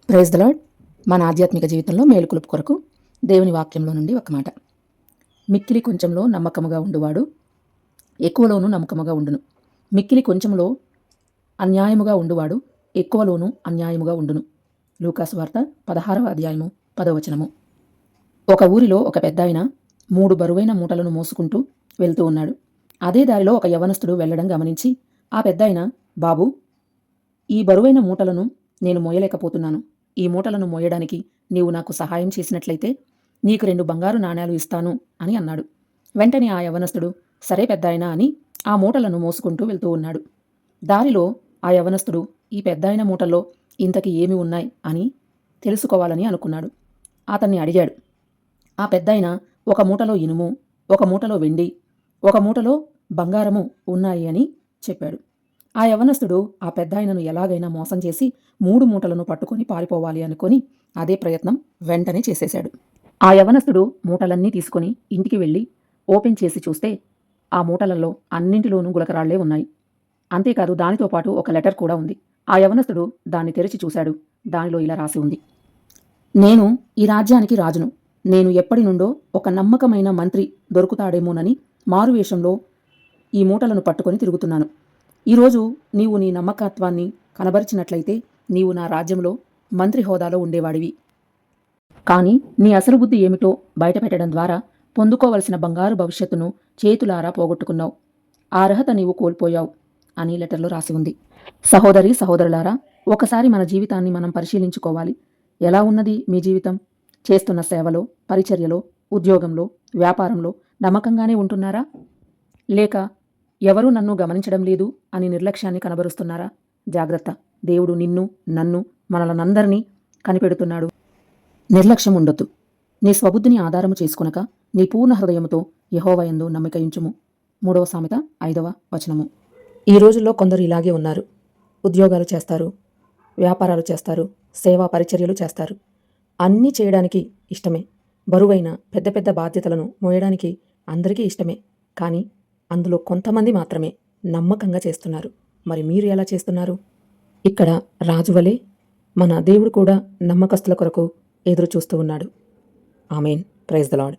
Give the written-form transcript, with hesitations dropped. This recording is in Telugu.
Praise the lord. మన ఆధ్యాత్మిక జీవితంలో మేలుకొలుపు కొరకు దేవుని వాక్యంలో నుండి ఒక మాట. మిక్కిలి కొంచెంలో నమ్మకముగా ఉండువాడు ఎక్కువలోనూ నమ్మకముగా ఉండును. మిక్కిలి కొంచెంలో అన్యాయముగా ఉండువాడు ఎక్కువలోనూ అన్యాయముగా ఉండును. లూకాసు వార్త 16వ అధ్యాయము 10వ వచనము. ఒక ఊరిలో ఒక పెద్దాయన 3 బరువైన మూటలను మోసుకుంటూ వెళ్తూ ఉన్నాడు. అదే దారిలో ఒక యవనస్తుడు వెళ్లడం గమనించి ఆ పెద్దాయన, బాబూ, ఈ బరువైన మూటలను నేను మోయలేకపోతున్నాను. ఈ మూటలను మోయడానికి నీవు నాకు సహాయం చేసినట్లయితే నీకు 2 బంగారు నాణేలు ఇస్తాను అని అన్నాడు. వెంటనే ఆ యవనస్తుడు, సరే పెద్దాయనా అని ఆ మూటలను మోసుకుంటూ వెళ్తూ ఉన్నాడు. దారిలో ఆ యవనస్తుడు ఈ పెద్దాయన మూటల్లో ఇంతకి ఏమి ఉన్నాయి అని తెలుసుకోవాలని అనుకున్నాడు. అతన్ని అడిగాడు. ఆ పెద్దాయన ఒక మూటలో ఇనుము, ఒక మూటలో వెండి, ఒక మూటలో బంగారము ఉన్నాయి అని చెప్పాడు. ఆ యవనస్తుడు ఆ పెద్దాయనను ఎలాగైనా మోసం చేసి 3 మూటలను పట్టుకొని పారిపోవాలి అనుకొని అదే ప్రయత్నం వెంటనే చేసేశాడు. ఆ యవనస్తుడు మూటలన్నీ తీసుకొని ఇంటికి వెళ్ళి ఓపెన్ చేసి చూస్తే ఆ మూటలలో అన్నింటిలోనూ గులకరాళ్లే ఉన్నాయి. అంతేకాదు దానితో పాటు ఒక లెటర్ కూడా ఉంది. ఆ యవనస్తుడు దాన్ని తెరిచి చూశాడు. దానిలో ఇలా రాసి ఉంది: నేను ఈ రాజ్యానికి రాజును. నేను ఎప్పటి నుండో ఒక నమ్మకమైన మంత్రి దొరుకుతాడేమోనని మారువేషంలో ఈ మూటలను పట్టుకొని తిరుగుతున్నాను. ఈరోజు నీవు నీ నమ్మకత్వాన్ని కనబరిచినట్లయితే నీవు నా రాజ్యంలో మంత్రి హోదాలో ఉండేవాడివి. కానీ నీ అసలు బుద్ధి ఏమిటో బయటపెట్టడం ద్వారా పొందుకోవలసిన బంగారు భవిష్యత్తును చేతులారా పోగొట్టుకున్నావు. ఆ అర్హత నీవు కోల్పోయావు అని లెటర్లో రాసి ఉంది. సహోదరి సహోదరులారా, ఒకసారి మన జీవితాన్ని మనం పరిశీలించుకోవాలి. ఎలా ఉన్నది మీ జీవితం? చేస్తున్న సేవలో, పరిచర్యలో, ఉద్యోగంలో, వ్యాపారంలో నమ్మకంగానే ఉంటున్నారా? లేక ఎవరూ నన్ను గమనించడం లేదు అని నిర్లక్ష్యాన్ని కనబరుస్తున్నారా? జాగ్రత్త, దేవుడు నిన్ను, నన్ను, మనలనందరినీ కనిపెడుతున్నాడు. నిర్లక్ష్యం ఉండొద్దు. నీ స్వబుద్ధిని ఆధారము చేసుకునక నీ పూర్ణ హృదయముతో యెహోవా యందు నమ్మికయుంచుము. 3వ సామెత 5వ వచనము. ఈ రోజుల్లో కొందరు ఇలాగే ఉన్నారు. ఉద్యోగాలు చేస్తారు, వ్యాపారాలు చేస్తారు, సేవా పరిచర్యలు చేస్తారు. అన్నీ చేయడానికి ఇష్టమే. బరువైన పెద్ద పెద్ద బాధ్యతలను మోయడానికి అందరికీ ఇష్టమే. కానీ అందులో కొంతమంది మాత్రమే నమ్మకంగా చేస్తున్నారు. మరి మీరు ఎలా చేస్తున్నారు? ఇక్కడ రాజువలే మన దేవుడు కూడా నమ్మకస్తుల కొరకు ఎదురు చూస్తూ ఉన్నాడు. ఆమేన్. Praise the lord.